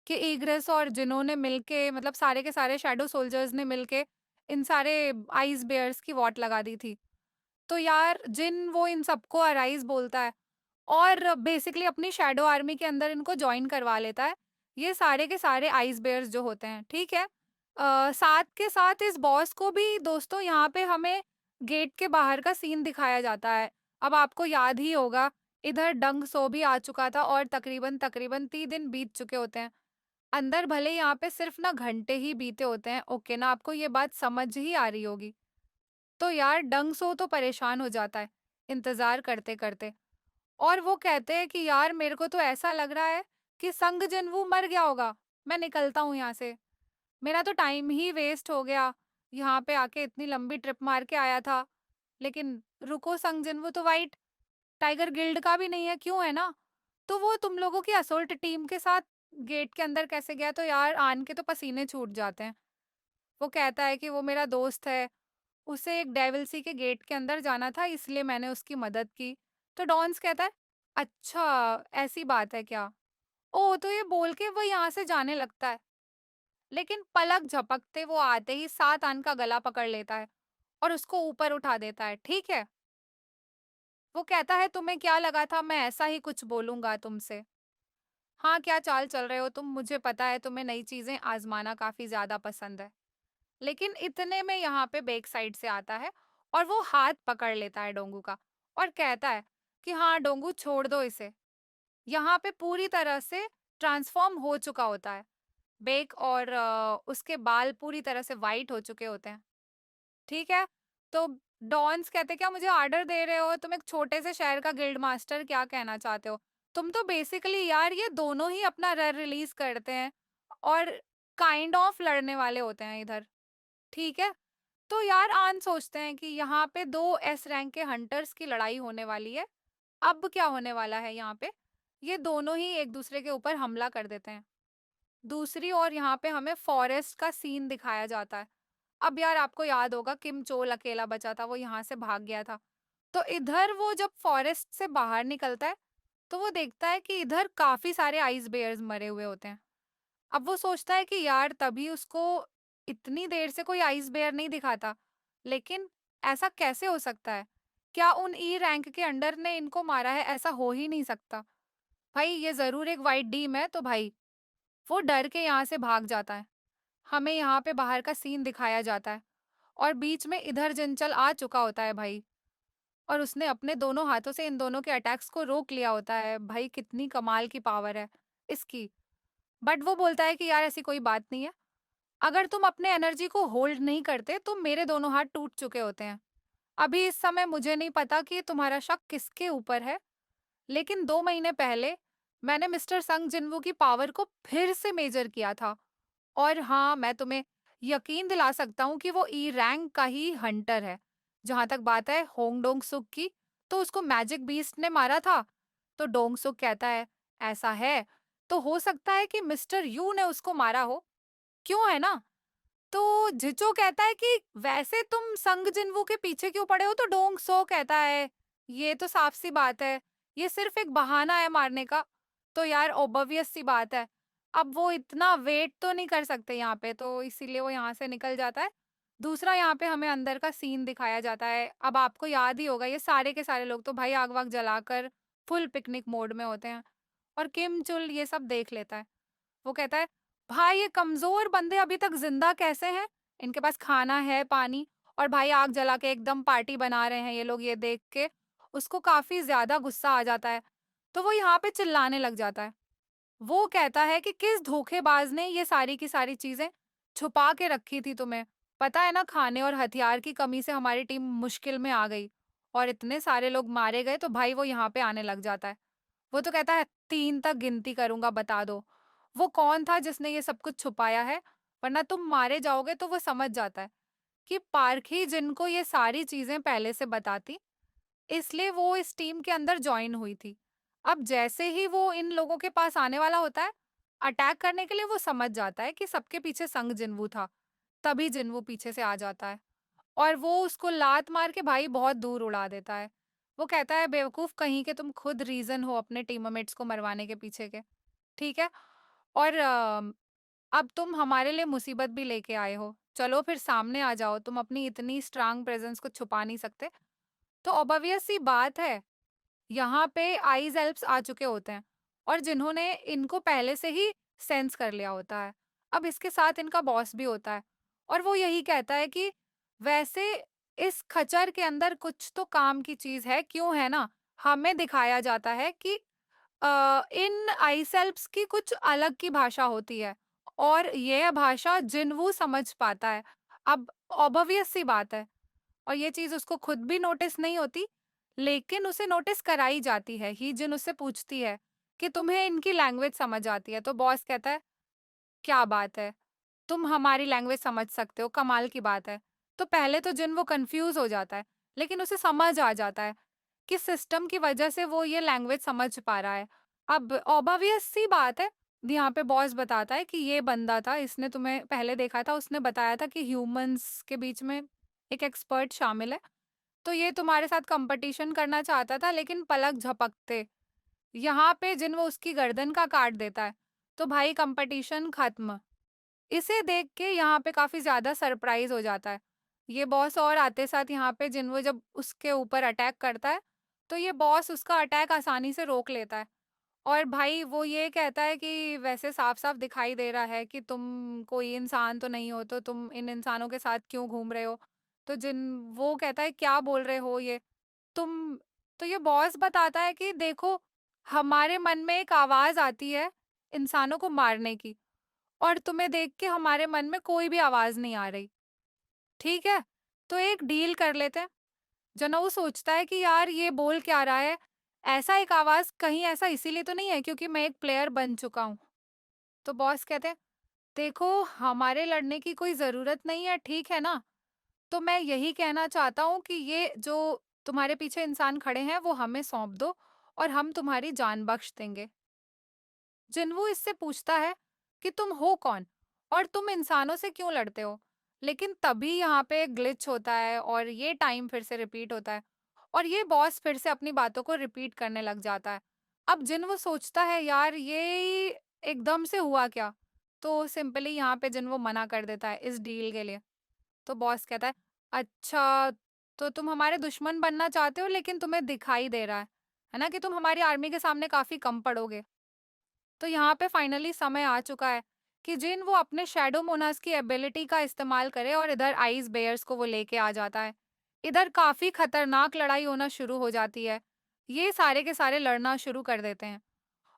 कि इग्रेस और जिन्होंने मिलके मतलब सारे के सारे शैडो सोल्जर्स ने मिलके इन सारे आइस बेयर्स की वॉट लगा दी थी। तो यार जिन वो इन सबको अराइज़ बोलता है और बेसिकली अपनी शैडो आर्मी के अंदर इनको जॉइन करवा लेता है। ये सारे के सारे आइस बेयर्स जो होते हैं, ठीक है? साथ के साथ इस बॉस को भी दोस्तों यहाँ पे हमें गेट के बाहर का सीन दिखाया जाता है। अब आपको याद ही होगा, इधर डंग सो भी आ चुका था और तकरीबन 3 दिन बीत चुके होते हैं। अंदर भले यहाँ पे सिर्फ ना घंटे ही बीते होते हैं, ओके ना? आपको ये बात समझ ही आ रही होगी। तो यार डंग सो तो परेशान हो जाता है, इंतज़ार करते-करते। और वो कहते हैं कि यार मेरे को तो ऐसा लग रहा है कि संग जिन्वू मर गया होगा, मैं निकलता हूँ यहाँ से। मेरा तो टाइम ही वेस्ट हो गया, यहाँ पे आके इतनी लंबी ट्रिप मार के आया था। लेकिन रुको, संग जिन्वू तो व्हाइट टाइगर गिल्ड का भी नहीं है, क्यों है ना? तो वो तुम लोगों की असोल्ट टीम के साथ गेट के अंदर कैसे गया? तो यार आन के तो पसीने छूट जाते हैं। वो कहता है कि वो मेरा दोस्त है, उसे एक डेविल सी के गेट के अंदर जाना था इसलिए मैंने उसकी मदद की। तो डॉन्स कहता है, अच्छा ऐसी बात है क्या? ओह! तो ये बोल के वो यहाँ से जाने लगता है। लेकिन पलक झपकते वो आते ही सात-आन का गला पकड़ लेता है और उसको ऊपर उठा देता है, ठीक है? वो कहता है, तुम्हें क्या लगा था मैं ऐसा ही कुछ बोलूँगा तुमसे? हाँ, क्या चाल चल रहे हो तुम? मुझे पता है तुम्हें नई चीज़ें आज़माना काफ़ी ज़्यादा पसंद है। लेकिन इतने में यहाँ पे बैक साइड से आता है और वो हाथ पकड़ लेता है डोंगू का और कहता है कि हाँ डोंगू छोड़ दो इसे। यहाँ पे पूरी तरह से ट्रांसफॉर्म हो चुका होता है बेक और उसके बाल पूरी तरह से वाइट हो चुके होते हैं। ठीक है? तो डॉन्स कहते क्या मुझे ऑर्डर दे रहे हो? तुम एक छोटे से शहर का गिल्ड मास्टर क्या कहना चाहते हो? तुम तो बेसिकली यार ये दोनों ही अपना रिलीज करते हैं और काइंड ऑफ लड़ने वाले होते हैं इधर। ठीक है? तो यार आन सोचते हैं कि यहाँ पे 2 एस रैंक के हंटर्स की लड़ाई होने वाली है। अब क्या होने वाला है यहाँ पे? ये दोनों ही एक दूसरे के ऊपर हमला कर देते हैं। दूसरी ओर यहाँ पे हमें फॉरेस्ट का सीन दिखाया जाता है। अब यार आपको याद होगा किम चोल अकेला बचा था, वो यहाँ से भाग गया था। तो इधर वो जब फॉरेस्ट से बाहर निकलता है, तो वो देखता है कि इधर काफ़ी सारे आइस बेयर्स मरे हुए होते हैं। अब वो सोचता है कि यार तभी उसको इतनी देर से कोई आइस बेयर नहीं दिखा था। लेकिन ऐसा कैसे हो सकता है? क्या उन ई रैंक के अंडर ने इनको मारा है? ऐसा हो ही नहीं सकता। भाई ये ज़रूर एक व्हाइट डीम है, तो भाई वो डर के यहाँ से भाग जाता है। हमें यहाँ पे बाहर का सीन दिखाया जाता है और बीच में इधर जिनचल आ चुका होता है भाई और उसने अपने दोनों हाथों से इन दोनों के अटैक्स को रोक लिया होता है। भाई कितनी कमाल की पावर है इसकी। बट वो बोलता है कि यार ऐसी कोई बात नहीं है। अगर तुम अपने एनर्जी को होल्ड नहीं करते तो मेरे दोनों हाथ टूट चुके होते हैं। अभी इस समय मुझे नहीं पता कि तुम्हारा शक किसके ऊपर है, लेकिन 2 महीने पहले मैंने मिस्टर संग जिन्वू की पावर को फिर से मेजर किया था और हाँ, मैं तुम्हें यकीन दिला सकता हूँ कि वो ई रैंक का ही हंटर है। जहाँ तक बात है होंग डोंग सुक की, तो उसको मैजिक बीस्ट ने मारा था। तो डोंग सुक कहता है, ऐसा है, तो हो सकता है कि मिस्टर यू ने उसको मारा हो। क्यों है ना? तो जिचो कहता है कि वैसे तुम संग जिन्वू के पीछे क्यों पड़े हो? तो डोंग सो कहता है, ये तो साफ सी बात है, ये सिर्फ एक बहाना है मारने का। तो यार ऑब्वियस सी बात है, अब वो इतना वेट तो नहीं कर सकते यहाँ पे, तो इसीलिए वो यहाँ से निकल जाता है। दूसरा यहाँ पे हमें अंदर का सीन दिखाया जाता है। अब आपको याद ही होगा, ये सारे के सारे लोग तो भाई आग वाग जलाकर फुल पिकनिक मोड में होते हैं और किम चुल ये सब देख लेता है। वो कहता है, भाई ये कमज़ोर बंदे अभी तक ज़िंदा कैसे हैं? इनके पास खाना है, पानी और भाई आग जला के एकदम पार्टी बना रहे हैं ये लोग, ये देख के उसको काफ़ी ज़्यादा गुस्सा आ जाता है। तो वो यहाँ पे चिल्लाने लग जाता है। वो कहता है कि किस धोखेबाज ने ये सारी की सारी चीज़ें छुपा के रखी थी तुम्हें? पता है ना, खाने और हथियार की कमी से हमारी टीम मुश्किल में आ गई और इतने सारे लोग मारे गए, तो भाई वो यहाँ पे आने लग जाता है। वो तो कहता है 3 तक गिनती करूँगा, बता दो। वो कौन था जिसने ये सब कुछ छुपाया है? वरना तुम मारे जाओगे। तो वो समझ जाता है कि पारखी जिनको ये सारी चीज़ें पहले से बताती, इसलिए वो इस टीम के अंदर जॉइन हुई थी। अब जैसे ही वो इन लोगों के पास आने वाला होता है, अटैक करने के लिए, वो समझ जाता है कि सबके पीछे संग जिन्वू था। तभी जिन्वू पीछे से आ जाता है और वो उसको लात मार के भाई बहुत दूर उड़ा देता है। वो कहता है, बेवकूफ़ कहीं के, तुम खुद रीज़न हो अपने टीममेट्स को मरवाने के पीछे के। ठीक है? और अब तुम हमारे लिए मुसीबत भी लेके आए हो। चलो फिर सामने आ जाओ, तुम अपनी इतनी स्ट्रॉन्ग प्रेज़ेंस को छुपा नहीं सकते। तो ऑब्वियस सी बात है, यहाँ पे आइज़ एल्प्स आ चुके होते हैं और जिन्होंने इनको पहले से ही सेंस कर लिया होता है। अब इसके साथ इनका बॉस भी होता है और वो यही कहता है कि वैसे इस खच्चर के अंदर कुछ तो काम की चीज़ है, क्यों है ना? हमें दिखाया जाता है कि इन आइसेल्प्स की कुछ अलग की भाषा होती है और ये भाषा जिन्वू समझ पाता है। अब ऑब्वियस सी बात है और ये चीज़ उसको खुद भी नोटिस नहीं होती, लेकिन उसे नोटिस कराई जाती है। ही जिन उससे पूछती है कि तुम्हें इनकी लैंग्वेज समझ आती है? तो बॉस कहता है, क्या बात है! तुम हमारी लैंग्वेज समझ सकते हो, कमाल की बात है। तो पहले तो जिन वो कन्फ्यूज़ हो जाता है, लेकिन उसे समझ आ जाता है कि सिस्टम की वजह से वो ये लैंग्वेज समझ पा रहा है। अब ऑब्वियस सी बात है, यहाँ पे बॉस बताता है कि ये बंदा था, इसने तुम्हें पहले देखा था, उसने बताया था कि ह्यूमन्स के बीच में एक एक्सपर्ट शामिल है, तो ये तुम्हारे साथ कॉम्पिटिशन करना चाहता था, लेकिन पलक झपकते यहाँ पे जिन वो उसकी गर्दन का काट देता है, तो भाई कॉम्पिटिशन खत्म। इसे देख के यहाँ पे काफ़ी ज़्यादा सरप्राइज़ हो जाता है। ये बॉस और आते साथ यहाँ पे जिन्हों जब उसके ऊपर अटैक करता है, तो ये बॉस उसका अटैक आसानी से रोक लेता है। और भाई वो ये कहता है कि वैसे साफ-साफ दिखाई दे रहा है कि तुम कोई इंसान तो नहीं हो, तो तुम इन इंसानों के साथ क्यों घूम रहे हो? तो जिन वो कहता है क्या बोल रहे हो ये? तुम तो ये बॉस बताता है कि देखो, हमारे मन में एक आवाज़ आती है इंसानों को मारने की। और तुम्हें देख के हमारे मन में कोई भी आवाज़ नहीं आ रही, ठीक है? तो एक डील कर लेते हैं। जनऊ सोचता है कि यार ये बोल क्या रहा है? ऐसा एक आवाज़ कहीं ऐसा इसीलिए तो नहीं है क्योंकि मैं एक प्लेयर बन चुका हूँ। तो बॉस कहते हैं, देखो हमारे लड़ने की कोई ज़रूरत नहीं है, ठीक है ना? तो मैं यही कहना चाहता हूँ कि ये जो तुम्हारे पीछे इंसान खड़े हैं वो हमें सौंप दो और हम तुम्हारी जान बख्श देंगे। जिन्वो इससे पूछता है कि तुम हो कौन और तुम इंसानों से क्यों लड़ते हो? लेकिन तभी यहाँ पे ग्लिच होता है और ये टाइम फिर से रिपीट होता है और ये बॉस फिर से अपनी बातों को रिपीट करने लग जाता है। अब जिन्वो सोचता है यार ये एकदम से हुआ क्या? तो सिंपली यहाँ पे जिन्वो मना कर देता है इस डील के लिए। तो बॉस कहता है, अच्छा तो तुम हमारे दुश्मन बनना चाहते हो लेकिन तुम्हें दिखाई दे रहा है ना कि तुम हमारी आर्मी के सामने काफ़ी कम पड़ोगे। तो यहाँ पे फाइनली समय आ चुका है कि जिन वो अपने शैडो मोनास की एबिलिटी का इस्तेमाल करे और इधर आइस बेयर्स को वो लेके आ जाता है। इधर काफी खतरनाक लड़ाई होना शुरू हो जाती है। ये सारे के सारे लड़ना शुरू कर देते हैं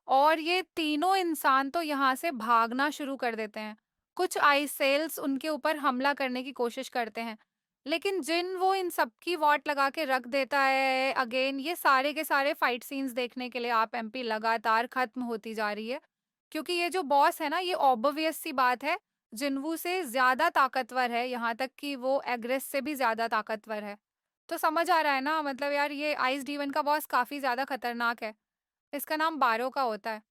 और ये तीनों इंसान तो यहाँ से भागना शुरू कर देते हैं। कुछ आइस सेल्स उनके ऊपर हमला करने की कोशिश करते हैं, लेकिन जिन वो इन सबकी वाट लगा के रख देता है। अगेन ये सारे के सारे फाइट सीन्स देखने के लिए आप एमपी लगातार खत्म होती जा रही है, क्योंकि ये जो बॉस है ना, ये ऑब्वियस सी बात है, जिन्वू से ज़्यादा ताकतवर है, यहाँ तक कि वो एग्रेस से भी ज़्यादा ताकतवर है। तो समझ आ रहा है ना, मतलब यार ये आइस डीवन का बॉस काफ़ी ज़्यादा खतरनाक है। इसका नाम बारो का होता है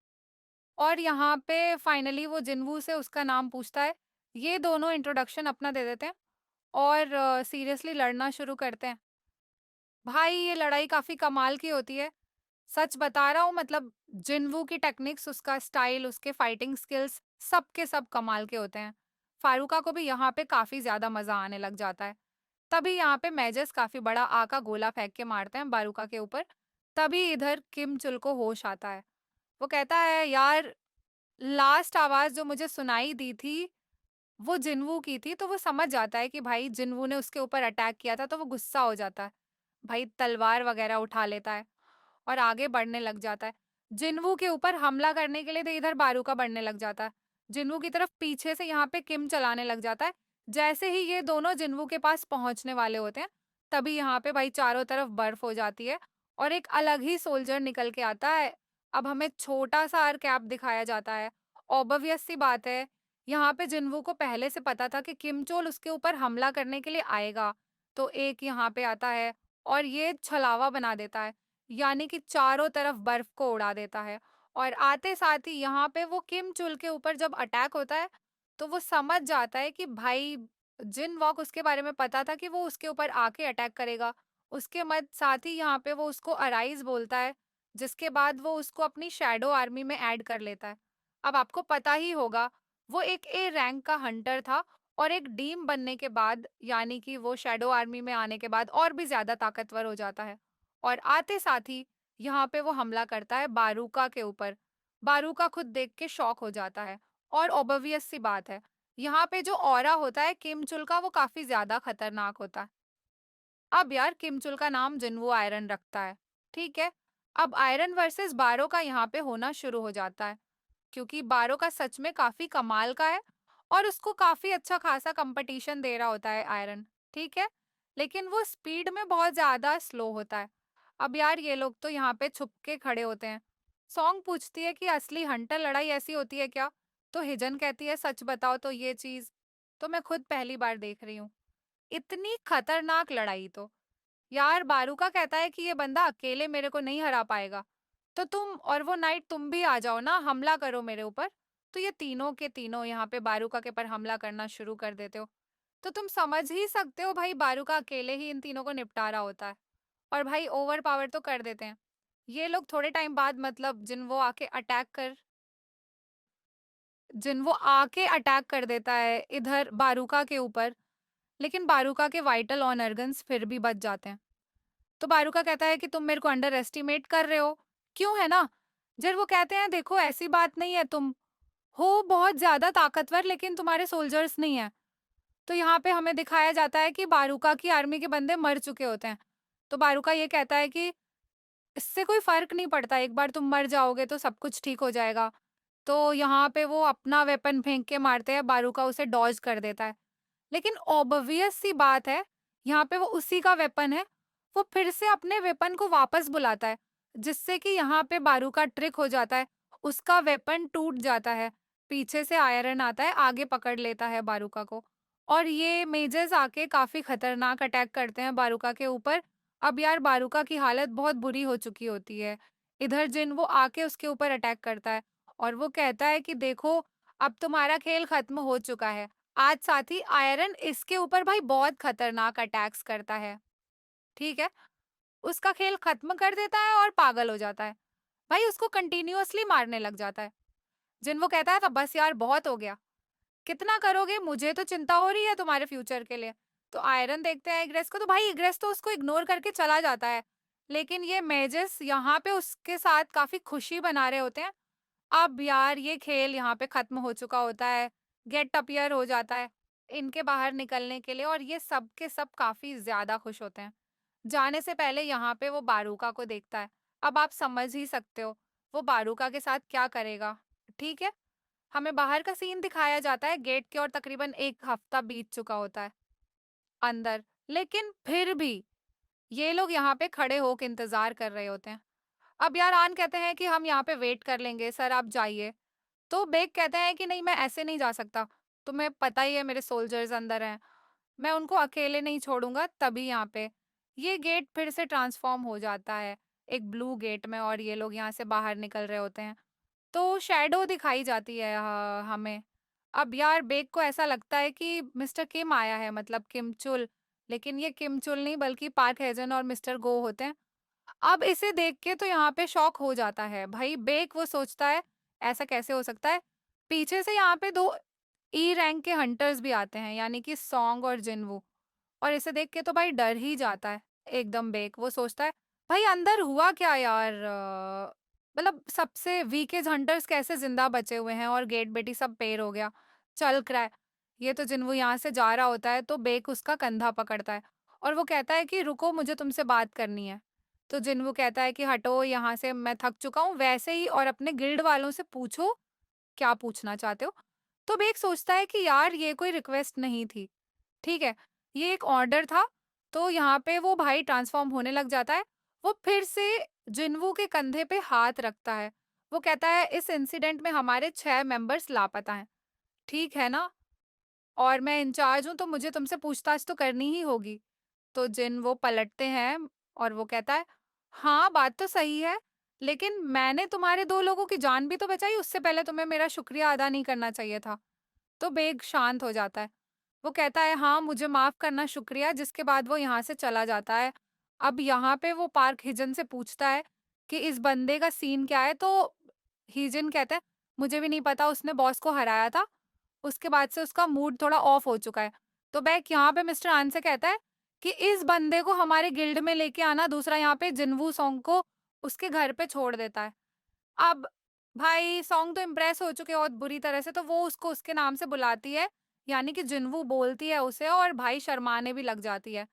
और यहाँ पे फाइनली वो जिन्वू से उसका नाम पूछता है। ये दोनों इंट्रोडक्शन अपना दे देते हैं और सीरियसली लड़ना शुरू करते हैं। भाई ये लड़ाई काफ़ी कमाल की होती है। सच बता रहा हूँ, मतलब जिन्वू की टेक्निक्स, उसका स्टाइल, उसके फाइटिंग स्किल्स सब के सब कमाल के होते हैं। फारुका को भी यहाँ पे काफ़ी ज़्यादा मज़ा आने लग जाता है। तभी यहाँ पे मेजर्स काफ़ी बड़ा का गोला फेंक के मारते हैं बारूका के ऊपर। तभी इधर किम चुल को होश आता है। वो कहता है, यार लास्ट आवाज़ जो मुझे सुनाई दी थी, वो जिन्वू की थी। तो वो समझ जाता है कि भाई जिन्वू ने उसके ऊपर अटैक किया था, तो वो गुस्सा हो जाता है। भाई तलवार वगैरह उठा लेता है और आगे बढ़ने लग जाता है। जिन्वू के ऊपर हमला करने के लिए तो इधर बारूका बढ़ने लग जाता है। जिन्वू की तरफ पीछे से यहाँ पे किम चलाने लग जाता है। जैसे ही ये दोनों जिन्वू के पास पहुँचने वाले होते हैं, तभी यहाँ पे भाई चारों तरफ बर्फ हो जाती है और एक अलग ही सोल्जर निकल के आता है। अब हमें छोटा-सा आर कैप दिखाया जाता है। ऑब्वियस सी बात है, यहाँ पे जिन्वू को पहले से पता था कि किम चोल उसके ऊपर हमला करने के लिए आएगा। तो एक यहाँ पे आता है और ये छलावा बना देता है। यानी कि चारों तरफ बर्फ को उड़ा देता है और आते साथ ही यहाँ पे वो किम चुल के ऊपर जब अटैक होता है, तो वो समझ जाता है कि भाई जिन वॉक उसके बारे में पता था कि वो उसके ऊपर आके अटैक करेगा। उसके मत साथ ही यहाँ पे वो उसको अराइज बोलता है, जिसके बाद वो उसको अपनी शैडो आर्मी में ऐड कर लेता है। अब आपको पता ही होगा, वो एक ए रैंक का हंटर था और एक डीम बनने के बाद यानी कि वो शैडो आर्मी में आने के बाद और भी ज़्यादा ताकतवर हो जाता है। और आते साथ ही यहाँ पे वो हमला करता है बारूका के ऊपर। बारूका खुद देख के शॉक हो जाता है और ऑब्वियस सी बात है, यहाँ पे जो ऑरा होता है किम चुल का वो काफ़ी ज़्यादा खतरनाक होता है। अब यार किमचुल का नाम जिन्वो आयरन रखता है, ठीक है? अब आयरन वर्सेस बारो का यहाँ पे होना शुरू हो जाता है, क्योंकि बारो का सच में काफ़ी कमाल का है और उसको काफ़ी अच्छा खासा कंपटीशन दे रहा होता है आयरन, ठीक है? लेकिन वो स्पीड में बहुत ज़्यादा स्लो होता है। अब यार ये लोग तो यहाँ पे छुप के खड़े होते हैं। सॉन्ग पूछती है कि असली हंटर लड़ाई ऐसी होती है क्या? तो हिजन कहती है सच बताओ तो ये चीज़ तो मैं खुद पहली बार देख रही हूँ। इतनी खतरनाक लड़ाई तो। यार बारूका कहता है कि ये बंदा अकेले मेरे को नहीं हरा पाएगा, तो तुम और वो नाइट तुम भी आ जाओ ना, हमला करो मेरे ऊपर। तो ये तीनों के तीनों यहाँ पे बारूका के पर हमला करना शुरू कर देते हो। तो तुम समझ ही सकते हो भाई बारूका अकेले ही इन तीनों को निपटा रहा होता है और भाई ओवर पावर तो कर देते हैं। ये लोग थोड़े टाइम बाद मतलब जिन वो आके अटैक कर देता है इधर बारूका के ऊपर, लेकिन बारूका के वाइटल ऑन अर्गन्स फिर भी बच जाते हैं। तो बारूका कहता है कि तुम मेरे को अंडर एस्टिमेट कर रहे हो, क्यों है ना? जब वो कहते हैं देखो ऐसी बात नहीं है, तुम हो बहुत ज़्यादा ताकतवर लेकिन तुम्हारे सोल्जर्स नहीं है। तो यहाँ पे हमें दिखाया जाता है कि बारूका की आर्मी के बंदे मर चुके होते हैं। तो बारूका ये कहता है कि इससे कोई फ़र्क नहीं पड़ता, एक बार तुम मर जाओगे तो सब कुछ ठीक हो जाएगा। तो यहाँ पे वो अपना वेपन फेंक के मारते हैं, बारूका उसे डॉज कर देता है। लेकिन ऑब्वियस सी बात है, यहाँ पे वो उसी का वेपन है, वो फिर से अपने वेपन को वापस बुलाता है, जिससे कि यहाँ पे बारू का ट्रिक हो जाता है, उसका वेपन टूट जाता है, पीछे से आयरन आता है, आगे पकड़ लेता है बारूका को और ये मेजर्स आके काफ़ी खतरनाक अटैक करते हैं बारूका के ऊपर। अब यार बारूका की हालत बहुत बुरी हो चुकी होती है, इधर जिन वो आके उसके ऊपर अटैक करता है और वो कहता है कि देखो, अब तुम्हारा खेल खत्म हो चुका है। आज साथी आयरन इसके ऊपर भाई बहुत खतरनाक अटैक्स करता है, ठीक है? उसका खेल खत्म कर देता है और पागल हो जाता है। भाई उसको कंटिन्यूअसली मारने लग जाता है। जिन वो कहता है था बस यार बहुत हो गया। कितना करोगे? मुझे तो चिंता हो रही है तुम्हारे फ्यूचर के लिए। तो आयरन देखते हैं इग्रेस को तो भाई इग्रेस तो उसको इग्नोर करके चला जाता है। लेकिन ये मेजस यहाँ पे उसके साथ काफ़ी खुशी बना रहे होते हैं। अब यार ये खेल यहाँ पे खत्म हो चुका होता है, गेट अपीयर हो जाता है इनके बाहर निकलने के लिए और ये सब के सब काफ़ी ज़्यादा खुश होते हैं। जाने से पहले यहाँ पे वो बारूका को देखता है। अब आप समझ ही सकते हो, वो बारूका के साथ क्या करेगा, ठीक है? हमें बाहर का सीन दिखाया जाता है गेट के और तकरीबन 1 हफ्ता बीत चुका होता है अंदर, लेकिन फिर भी ये लोग यहाँ पे खड़े होके इंतज़ार कर रहे होते हैं। अब यार आन कहते हैं कि हम यहाँ पे वेट कर लेंगे, सर आप जाइए। तो बेक कहते हैं कि नहीं मैं ऐसे नहीं जा सकता, तुम्हें पता ही है मेरे सोल्जर्स अंदर हैं, मैं उनको अकेले नहीं छोड़ूंगा। तभी यहाँ पे ये गेट फिर से ट्रांसफॉर्म हो जाता है एक ब्लू गेट में और ये लोग यहाँ से बाहर निकल रहे होते हैं। तो शैडो दिखाई जाती है हमें। अब यार बेक को ऐसा लगता है कि मिस्टर किम आया है मतलब किम चुल, लेकिन ये किम चुल नहीं बल्कि पार्क हेजन और मिस्टर गो होते हैं। अब इसे देख के तो यहाँ पे शॉक हो जाता है। भाई बेक वो सोचता है ऐसा कैसे हो सकता है? पीछे से यहाँ पे 2 ई रैंक के हंटर्स भी आते हैं यानी कि सॉन्ग और जिनवू और इसे देख के तो भाई डर ही जाता है एकदम बेक। वो सोचता है भाई अंदर हुआ क्या यार? मतलब सबसे वीकेस्ट हंटर्स कैसे ज़िंदा बचे हुए हैं और गेट बेटी सब पेर हो गया, चल रहा है। ये तो जिनवू यहाँ से जा रहा होता है तो बेक उसका कंधा पकड़ता है और वो कहता है कि रुको मुझे तुमसे बात करनी है। तो जिन्वू कहता है कि हटो यहाँ से मैं थक चुका हूँ वैसे ही और अपने गिल्ड वालों से पूछो क्या पूछना चाहते हो। तो बेक सोचता है कि यार ये कोई रिक्वेस्ट नहीं थी, ठीक है, ये एक ऑर्डर था। तो यहाँ पे वो भाई ट्रांसफॉर्म होने लग जाता है। वो फिर से जिन्वू के कंधे पे हाथ रखता है। वो कहता है इस इंसिडेंट में हमारे 6 मेंबर्स लापता हैं, ठीक है ना? और मैं इंचार्ज हूँ तो मुझे तुमसे पूछताछ तो करनी ही होगी। तो जिन वो पलटते हैं और वो कहता है, "हाँ, बात तो सही है, लेकिन मैंने तुम्हारे 2 लोगों की जान भी तो बचाई, उससे पहले तुम्हें मेरा शुक्रिया अदा नहीं करना चाहिए था।" तो बेग शांत हो जाता है। वो कहता है, "हाँ, मुझे माफ़ करना शुक्रिया", जिसके बाद वो यहाँ से चला जाता है। अब यहाँ पे वो पार्क हिजन से पूछता है कि इस बंदे का सीन क्या है? तो हिजन कहता है, मुझे भी नहीं पता उसने बॉस को हराया था, उसके बाद से उसका मूड थोड़ा ऑफ हो चुका है। तो बैक यहाँ पे मिस्टर आन से कहता है कि इस बंदे को हमारे गिल्ड में लेके आना, दूसरा यहाँ पे जिन्वू सॉन्ग को उसके घर पे छोड़ देता है। अब भाई सॉन्ग तो इम्प्रेस हो चुके हैं बहुत बुरी तरह से, तो वो उसको उसके नाम से बुलाती है, यानी कि जिन्वू बोलती है उसे और भाई शर्माने भी लग जाती है।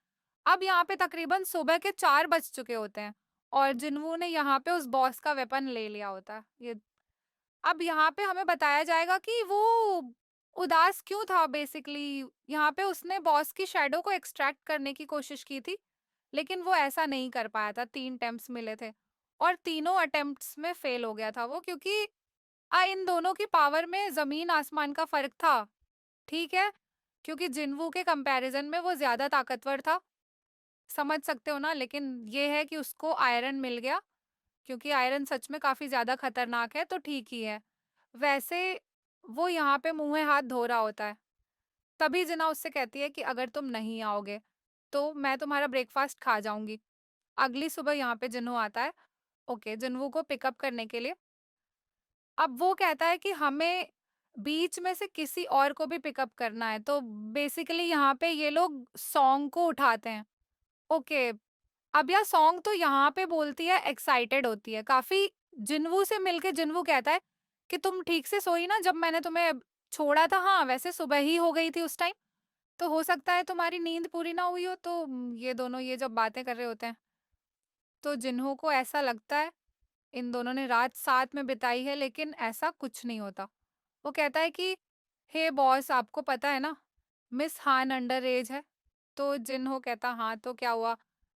अब यहाँ पे तकरीबन सुबह के 4 बज चुके होते हैं और जिन्वू ने यहाँ पे उस बॉस का वेपन ले लिया होता है। ये अब यहाँ पे हमें बताया जाएगा कि वो उदास क्यों था बेसिकली। यहाँ पे उसने बॉस की शैडो को एक्सट्रैक्ट करने की कोशिश की थी, लेकिन वो ऐसा नहीं कर पाया था। 3 अटेम्प्ट्स मिले थे और तीनों अटेम्प्ट्स में फेल हो गया था वो, क्योंकि इन दोनों की पावर में ज़मीन आसमान का फ़र्क था, ठीक है? क्योंकि जिन्वू के कंपैरिज़न में वो ज़्यादा ताकतवर था, समझ सकते हो ना? लेकिन ये है कि उसको आयरन मिल गया, क्योंकि आयरन सच में काफ़ी ज़्यादा खतरनाक है, तो ठीक ही है। वैसे वो यहाँ पे मुँह हाथ धो रहा होता है, तभी जिना उससे कहती है कि अगर तुम नहीं आओगे, तो मैं तुम्हारा ब्रेकफ़ास्ट खा जाऊँगी। अगली सुबह यहाँ पे जिन्हो आता है, ओके, जिन्वू को पिकअप करने के लिए। अब वो कहता है कि हमें बीच में से किसी और को भी पिकअप करना है, तो बेसिकली यहाँ पे ये लोग सॉन्ग को उठाते हैं। ओके, अब यार सॉन्ग तो यहाँ पे बोलती है, एक्साइटेड होती है काफ़ी। जिन्वू से मिलके जिन्वू कहता है कि तुम ठीक से सोई ना जब मैंने तुम्हें छोड़ा था? हाँ, वैसे सुबह ही हो गई थी उस टाइम, तो हो सकता है तुम्हारी नींद पूरी ना हुई हो। तो ये दोनों ये जब बातें कर रहे होते हैं, तो जिन्हो को ऐसा लगता है इन दोनों ने रात साथ में बिताई है, लेकिन ऐसा कुछ नहीं होता। वो कहता है कि हे बॉस, आपको पता है ना मिस हान अंडर एज है। तो जिन हो कहता हाँ, तो क्या हुआ?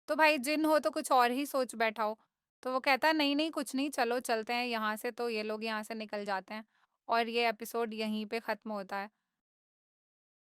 तो भाई जिन हो तो कुछ और ही सोच बैठा हो। तो वो कहता है नहीं नहीं कुछ नहीं, चलो चलते हैं यहाँ से। तो ये लोग यहाँ से निकल जाते हैं और ये एपिसोड यहीं पे खत्म होता है।